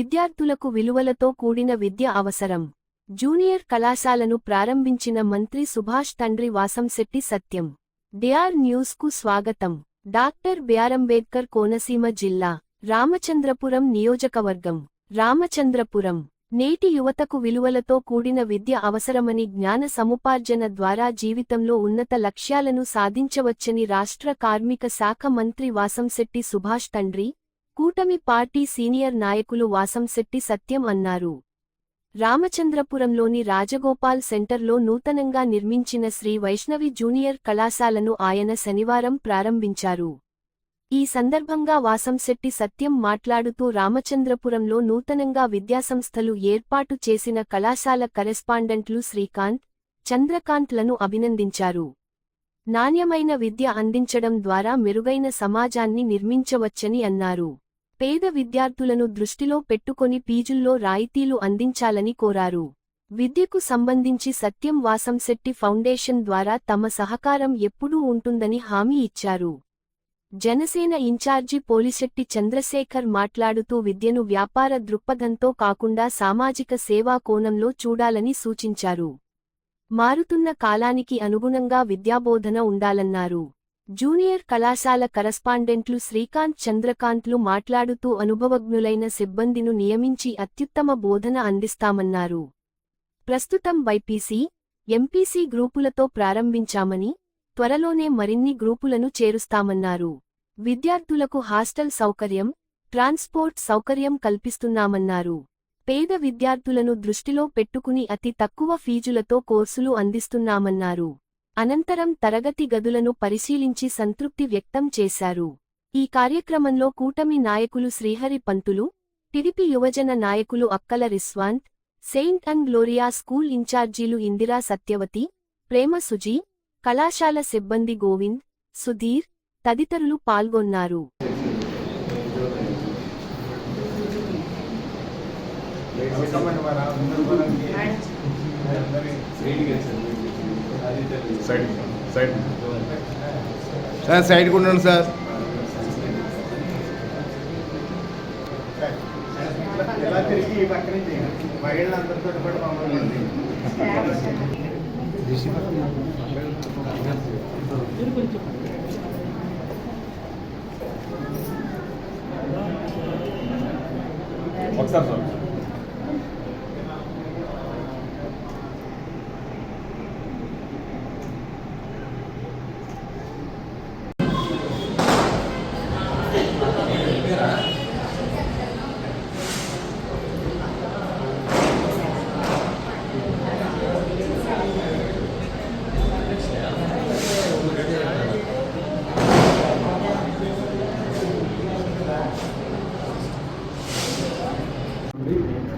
విద్యార్థులకు విలువలతో కూడిన విద్య అవసరం. జూనియర్ కళాశాలను ప్రారంభించిన మంత్రి సుభాష్ తండ్రి వాసంశెట్టి సత్యం. డిఆర్ న్యూస్కు స్వాగతం. డాక్టర్ బిఆర్ అంబేద్కర్ కోనసీమ జిల్లా, రామచంద్రపురం నియోజకవర్గం. రామచంద్రపురం నేటి యువతకు విలువలతో కూడిన విద్య అవసరమని, జ్ఞాన సముపార్జన ద్వారా జీవితంలో ఉన్నత లక్ష్యాలను సాధించవచ్చని రాష్ట్ర కార్మిక శాఖ మంత్రి వాసంశెట్టి సుభాష్ తండ్రి, కూటమి పార్టీ సీనియర్ నాయకులు వాసంశెట్టి సత్యం అన్నారు. రామచంద్రపురంలోని రాజగోపాల్ సెంటర్లో నూతనంగా నిర్మించిన శ్రీ వైష్ణవి జూనియర్ కళాశాలను ఆయన శనివారం ప్రారంభించారు. ఈ సందర్భంగా వాసంశెట్టి సత్యం మాట్లాడుతూ రామచంద్రపురంలో నూతనంగా విద్యాసంస్థలు ఏర్పాటు చేసిన కళాశాల కరెస్పాండెంట్లు శ్రీకాంత్, చంద్రకాంత్లను అభినందించారు. నాణ్యమైన విద్య అందించడం ద్వారా మెరుగైన సమాజాన్ని నిర్మించవచ్చని అన్నారు. పేద విద్యార్థులను దృష్టిలో పెట్టుకొని ఫీజుల్లో రాయితీలు అందించాలని కోరారు. విద్యకు సంబంధించి సత్యం వాసంశెట్టి ఫౌండేషన్ ద్వారా తమ సహకారం ఎప్పుడూ ఉంటుందని హామీ ఇచ్చారు. జనసేన ఇన్ఛార్జి పోలిశెట్టి చంద్రశేఖర్ మాట్లాడుతూ విద్యను వ్యాపార దృక్పథంతో కాకుండా సామాజిక సేవా కోణంలో చూడాలని సూచించారు. మారుతున్న కాలానికి అనుగుణంగా విద్యాబోధన ఉండాలన్నారు. జూనియర్ కళాశాల కరస్పాండెంట్లు శ్రీకాంత్, చంద్రకాంత్లు మాట్లాడుతూ అనుభవజ్ఞులైన సిబ్బందిను నియమించి అత్యుత్తమ బోధన అందిస్తామన్నారు. ప్రస్తుతం బైపీసీ, ఎంపీసీ గ్రూపులతో ప్రారంభించామని, త్వరలోనే మరిన్ని గ్రూపులను చేరుస్తామన్నారు. విద్యార్థులకు హాస్టల్ సౌకర్యం, ట్రాన్స్పోర్ట్ సౌకర్యం కల్పిస్తున్నామన్నారు. పేద విద్యార్థులను దృష్టిలో పెట్టుకుని అతి తక్కువ ఫీజులతో కోర్సులు అందిస్తున్నామన్నారు. అనంతరం తరగతి గదులను పరిశీలించి సంతృప్తి వ్యక్తం చేశారు. ఈ కార్యక్రమంలో కూటమి నాయకులు శ్రీహరి పంతులు, టిడిపి యువజన నాయకులు అక్కల రిస్వాంత్, సెయింట్ అండ్ గ్లోరియా స్కూల్ ఇన్ఛార్జీలు ఇందిరా సత్యవతి, ప్రేమ సుజీ, కళాశాల సిబ్బంది గోవింద్, సుధీర్ తదితరులు పాల్గొన్నారు. సైడ్ ఉండండి సార్. ఒకసారి సార్.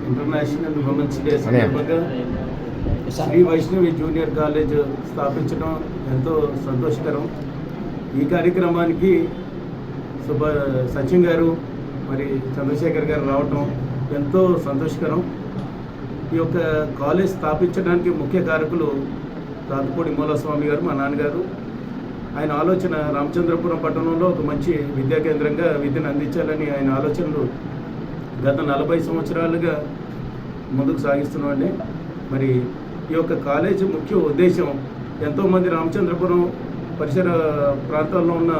ఇంటర్నేషనల్ ఉమెన్స్ డే సందర్భంగా శ్రీ వైష్ణవి జూనియర్ కాలేజ్ స్థాపించడం ఎంతో సంతోషకరం. ఈ కార్యక్రమానికి సచిన్ గారు మరి చంద్రశేఖర్ గారు రావటం ఎంతో సంతోషకరం. ఈ యొక్క కాలేజ్ స్థాపించడానికి ముఖ్య కారకులు తాతపూడి మూలస్వామి గారు, మా నాన్నగారు. ఆయన ఆలోచన రామచంద్రపురం పట్టణంలో ఒక మంచి విద్యా కేంద్రంగా విద్యను అందించాలని ఆయన ఆలోచనలు గత 40 సంవత్సరాలుగా ముందుకు సాగిస్తున్నామండి. మరి ఈ యొక్క కాలేజీ ముఖ్య ఉద్దేశం ఎంతోమంది రామచంద్రపురం పరిసర ప్రాంతాల్లో ఉన్న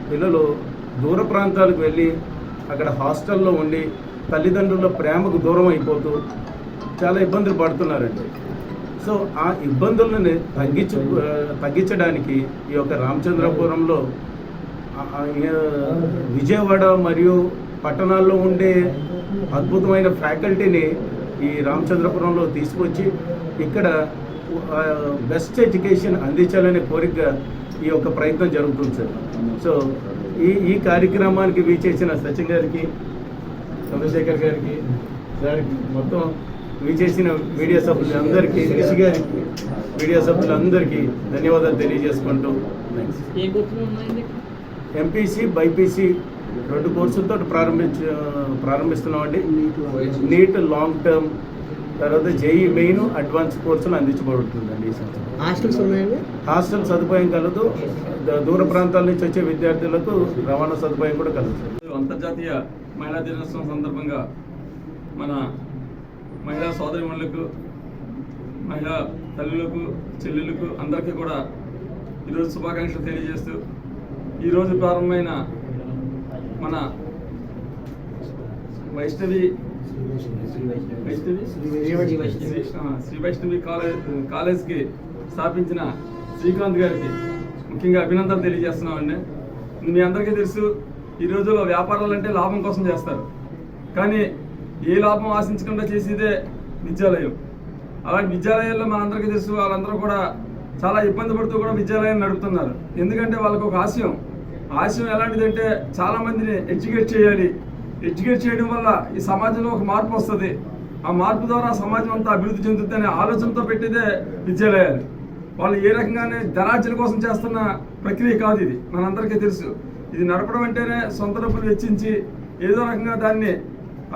పిల్లలు దూర ప్రాంతాలకు వెళ్ళి అక్కడ హాస్టల్లో ఉండి తల్లిదండ్రుల ప్రేమకు దూరం అయిపోతూ చాలా ఇబ్బందులు పడుతున్నారండి. సో ఆ ఇబ్బందులను తగ్గించడానికి ఈ యొక్క రామచంద్రపురంలో విజయవాడ మరియు పట్టణాల్లో ఉండే అద్భుతమైన ఫ్యాకల్టీని ఈ రామచంద్రపురంలో తీసుకొచ్చి ఇక్కడ బెస్ట్ ఎడ్యుకేషన్ అందించాలనే కోరిక ఈ యొక్క ప్రయత్నం జరుగుతుంది సార్. సో ఈ కార్యక్రమానికి వీచేసిన సచిన్ గారికి, చంద్రశేఖర్ గారికి, మొత్తం వీచేసిన మీడియా సభ్యులందరికీ, రిషి గారికి, మీడియా సభ్యులందరికీ ధన్యవాదాలు తెలియజేసుకుంటూ ఎంపీసీ, బైపీసీ 2 కోర్సులతో ప్రారంభిస్తున్నామండి. నీట్ లాంగ్ టర్మ్, తర్వాత జేఈ మెయిన్, అడ్వాన్స్ కోర్సులు అందించబడుతుందండి. ఈ సంవత్సరం హాస్టల్ సదుపాయం కలదు. దూర ప్రాంతాల నుంచి వచ్చే విద్యార్థులకు రవాణా సదుపాయం కూడా కలదు. అంతర్జాతీయ మహిళా దినోత్సవం సందర్భంగా మన మహిళా సోదరిమణులకు, మహిళా తల్లులకు, చెల్లెళ్ళకు అందరికీ కూడా ఈరోజు శుభాకాంక్షలు తెలియజేస్తూ, ఈరోజు ప్రారంభమైన మన శ్రీ వైష్ణవి కాలేజ్కి స్థాపించిన శ్రీకాంత్ గారికి ముఖ్యంగా అభినందనలు తెలియజేస్తున్నామండి. మీ అందరికీ తెలుసు, ఈ రోజుల్లో వ్యాపారాలు అంటే లాభం కోసం చేస్తారు, కానీ ఏ లాభం ఆశించకుండా చేసేదే విద్యాలయం. అలాంటి విద్యాలయాల్లో మనందరికీ తెలుసు, వాళ్ళందరూ కూడా చాలా ఇబ్బంది పడుతూ కూడా విద్యాలయాన్ని నడుపుతున్నారు. ఎందుకంటే వాళ్ళకు ఒక ఆశయం ఎలాంటిదంటే చాలామందిని ఎడ్యుకేట్ చేయాలి. ఎడ్యుకేట్ చేయడం వల్ల ఈ సమాజంలో ఒక మార్పు వస్తుంది, ఆ మార్పు ద్వారా సమాజం అంతా అభివృద్ధి చెందుతుంది అనే ఆలోచనతో పెట్టేదే విద్యాలయాలు. వాళ్ళు ఏ రకంగానే ధనార్జన కోసం చేస్తున్న ప్రక్రియ కాదు ఇది, మనందరికీ తెలుసు. ఇది నడపడం అంటేనే సొంత డబ్బులు వెచ్చించి ఏదో రకంగా దాన్ని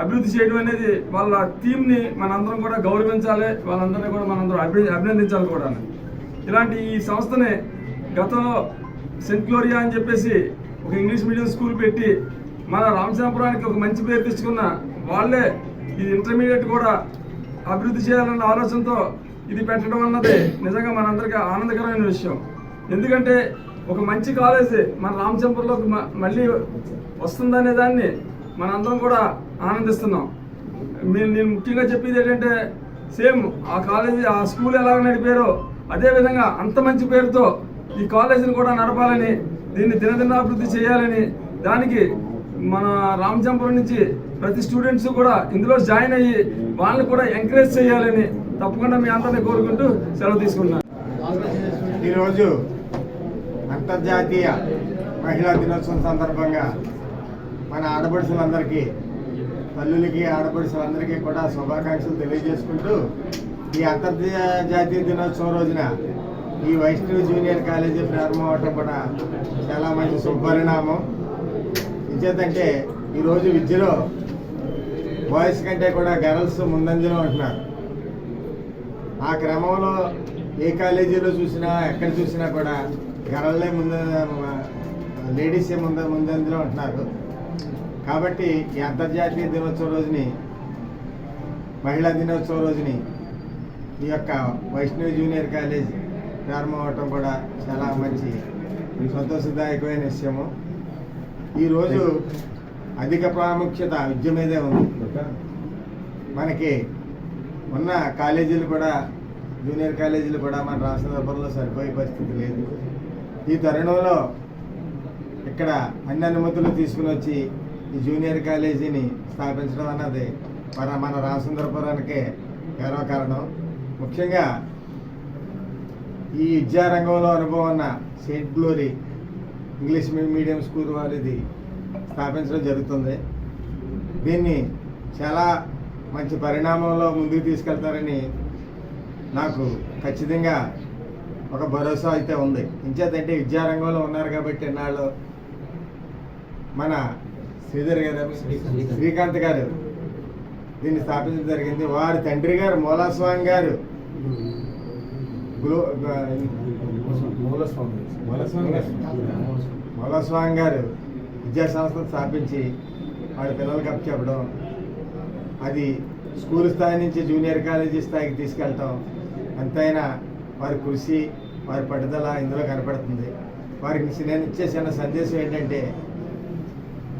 అభివృద్ధి చేయడం అనేది వాళ్ళ థీమ్ని మనందరం కూడా గౌరవించాలి, వాళ్ళందరినీ కూడా మనందరం అభినందించాలి కూడా. ఇలాంటి ఈ సంస్థని గతంలో సెంట్ గ్లోరియా అని చెప్పేసి ఒక ఇంగ్లీష్ మీడియం స్కూల్ పెట్టి మన రామచంద్రపురానికి ఒక మంచి పేరు తెచ్చుకున్న వాళ్ళే ఇది ఇంటర్మీడియట్ కూడా అభివృద్ధి చేయాలన్న ఆలోచనతో ఇది పెట్టడం అన్నది నిజంగా మనందరికీ ఆనందకరమైన విషయం. ఎందుకంటే ఒక మంచి కాలేజీ మన రామచంద్రపురంలోకి మళ్ళీ వస్తుందనే దాన్ని మనందరం కూడా ఆనందిస్తున్నాం. నేను ముఖ్యంగా చెప్పేది ఏంటంటే, సేమ్ ఆ కాలేజీ ఆ స్కూల్ ఎలా నడిపారో అదేవిధంగా అంత మంచి పేరుతో ఈ కాలేజీని కూడా నడపాలని, దీన్ని దినదినాభివృద్ధి చేయాలని, దానికి మన రామచంద్రపురం నుంచి ప్రతి స్టూడెంట్స్ కూడా ఇందులో జాయిన్ అయ్యి వాళ్ళని కూడా ఎంకరేజ్ చేయాలని తప్పకుండా మీ అందరినీ కోరుకుంటూ సెలవు తీసుకున్నాను. ఈరోజు అంతర్జాతీయ మహిళా దినోత్సవం సందర్భంగా మన ఆడపడుచులందరికీ, తల్లులకి, ఆడపడుచులందరికీ కూడా శుభాకాంక్షలు తెలియజేసుకుంటూ, ఈ అంతర్జాతీయ దినోత్సవం రోజున ఈ వైష్ణవి జూనియర్ కాలేజీ ప్రారంభం అవటం కూడా చాలా మంచి శుభపరిణామం. ఇంచేతంటే ఈరోజు విద్యలో బాయ్స్ కంటే కూడా గర్ల్స్ ముందంజలో ఉంటున్నారు. ఆ క్రమంలో ఏ కాలేజీలో చూసినా, ఎక్కడ చూసినా కూడా గర్ల్లే లేడీసే ముందంజలో ఉంటున్నారు. కాబట్టి ఈ అంతర్జాతీయ దినోత్సవం రోజుని, మహిళా దినోత్సవం రోజుని ఈ యొక్క వైష్ణవి జూనియర్ కాలేజ్ ప్రారంభం అవటం కూడా చాలా మంచి సంతోషదాయకమైన విషయము. ఈరోజు అధిక ప్రాముఖ్యత విద్య మీదే ఉంది. మనకి ఉన్న కాలేజీలు కూడా, జూనియర్ కాలేజీలు కూడా మన రాష్ట్రంలో సరిపోయే పరిస్థితి లేదు. ఈ తరుణంలో ఇక్కడ అన్ని అనుమతులు తీసుకుని వచ్చి ఈ జూనియర్ కాలేజీని స్థాపించడం అన్నది మన రామచంద్రపురానికే గర్వకారణం. ముఖ్యంగా ఈ విద్యారంగంలో అనుభవం ఉన్న Saint glory English medium school వారిది స్థాపించడం జరుగుతుంది. దీన్ని చాలా మంచి పరిణామంలో ముందుకు తీసుకెళ్తారని నాకు ఖచ్చితంగా ఒక భరోసా అయితే ఉంది. ఇంచేతంటే విద్యారంగంలో ఉన్నారు కాబట్టి ఎన్నాళ్ళు మన శ్రీకాంత్ గారు దీన్ని స్థాపించడం జరిగింది. వారి తండ్రి గారు మూలస్వామి గారు మూలస్వామి గారు విద్యా సంస్థను స్థాపించి వాడి పిల్లలకి అప్పచెప్పడం, అది స్కూల్ స్థాయి నుంచి జూనియర్ కాలేజీ స్థాయికి తీసుకెళ్ళటం, ఎంతైనా వారి కృషి, వారి పట్టుదల ఇందులో కనపడుతుంది. వారికి నేను ఇచ్చే చిన్న సందేశం ఏంటంటే,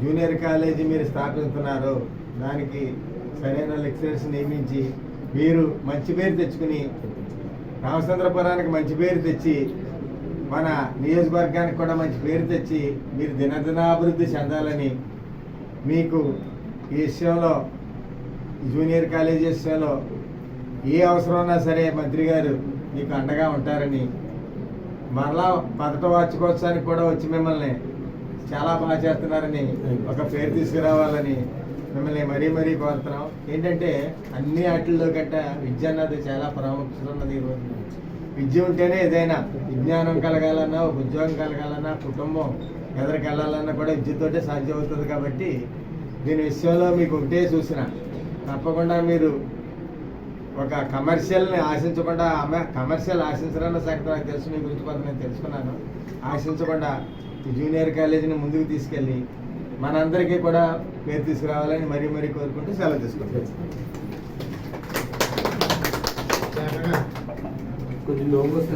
జూనియర్ కాలేజీ మీరు స్థాపిస్తున్నారు, దానికి సరైన లెక్చరర్స్ నియమించి మీరు మంచి పేరు తెచ్చుకుని రామచంద్రపురానికి మంచి పేరు తెచ్చి మన నియోజకవర్గానికి కూడా మంచి పేరు తెచ్చి మీరు దినదినాభివృద్ధి చెందాలని, మీకు ఈ విషయంలో జూనియర్ కాలేజీ విషయంలో ఏ అవసరం ఉన్నా సరే మంత్రి గారు మీకు అండగా ఉంటారని, మరలా 1వ వార్షికోత్సవానికి కూడా వచ్చి మిమ్మల్ని చాలా బాగా చేస్తున్నారని ఒక పేరు తీసుకురావాలని మిమ్మల్ని మరీ కోరుతున్నాం. ఏంటంటే అన్ని వాటిల్లో గట్ట విద్య అన్నది చాలా ప్రాముఖ్యత ఉన్నది. ఈరోజు విద్య ఉంటేనే ఏదైనా, విజ్ఞానం కలగాలన్నా, ఒక ఉద్యోగం కలగాలన్నా, కుటుంబం ఎదరికి వెళ్ళాలన్నా కూడా విద్యతోటే సాధ్యం అవుతుంది. కాబట్టి దీని విషయంలో మీకు ఒకటే చూసిన, తప్పకుండా మీరు ఒక కమర్షియల్ని ఆశించకుండా, కమర్షియల్ ఆశించాలన్న సంగతి నాకు తెలుసు, మీ గురించి కొంత నేను తెలుసుకున్నాను. ఆశించకుండా ఈ జూనియర్ కాలేజీని ముందుకు తీసుకెళ్ళి మనందరికీ కూడా పేరు తీసుకురావాలని మరీ మరీ కోరుకుంటూ సెలవు తీసుకుంటాం. కొంచెం లోగోస్